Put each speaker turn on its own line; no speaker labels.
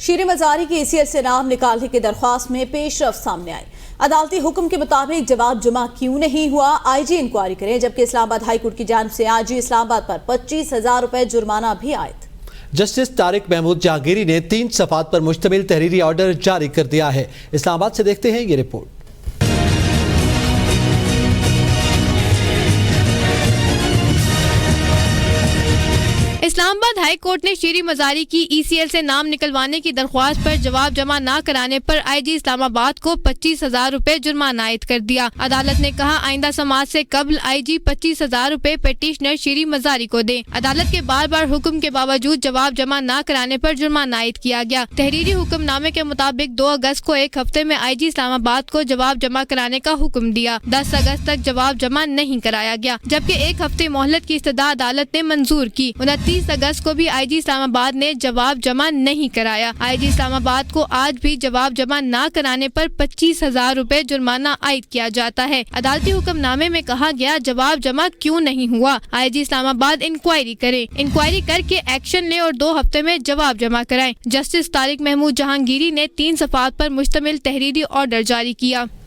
شیر مزاری کی ECL سے نام نکالنے کی درخواست میں پیش رفت سامنے آئی۔ عدالتی حکم کے مطابق جواب جمع کیوں نہیں ہوا، IG انکوائری کریں، جبکہ اسلام آباد ہائی کورٹ کی جانب سے IG اسلام آباد پر 25,000 روپے جرمانہ بھی عائد۔
جسٹس طارق محمود جہانگیری نے 3 صفحات پر مشتمل تحریری آرڈر جاری کر دیا ہے۔ اسلام آباد سے دیکھتے ہیں یہ رپورٹ۔
اسلام آباد ہائی کورٹ نے شیر مزاری کی ECL سے نام نکلوانے کی درخواست پر جواب جمع نہ کرانے پر IG اسلام آباد کو 25,000 روپے جرمانہ عائد کر دیا۔ عدالت نے کہا آئندہ سماعت سے قبل IG 25,000 روپے پیٹیشنر شیر مزاری کو دے۔ عدالت کے بار بار حکم کے باوجود جواب جمع نہ کرانے پر جرمانہ عائد کیا گیا۔ تحریری حکم نامے کے مطابق 2 اگست کو 1 ہفتے میں IG اسلام آباد کو جواب جمع کرانے کا حکم دیا۔ 10 اگست تک جواب جمع نہیں کرایا گیا، جبکہ 1 ہفتے مہلت کی استدعا عدالت نے منظور کی۔ 29 اگست کو بھی IG اسلام آباد نے جواب جمع نہیں کرایا۔ IG اسلام آباد کو آج بھی جواب جمع نہ کرانے پر 25,000 روپے جرمانہ عائد کیا جاتا ہے۔ عدالتی حکم نامے میں کہا گیا جواب جمع کیوں نہیں ہوا، IG اسلام آباد انکوائری کرے، انکوائری کر کے ایکشن لے اور 2 ہفتے میں جواب جمع کرائیں۔ جسٹس طارق محمود جہانگیری نے 3 صفحات پر مشتمل تحریری آرڈر جاری کیا۔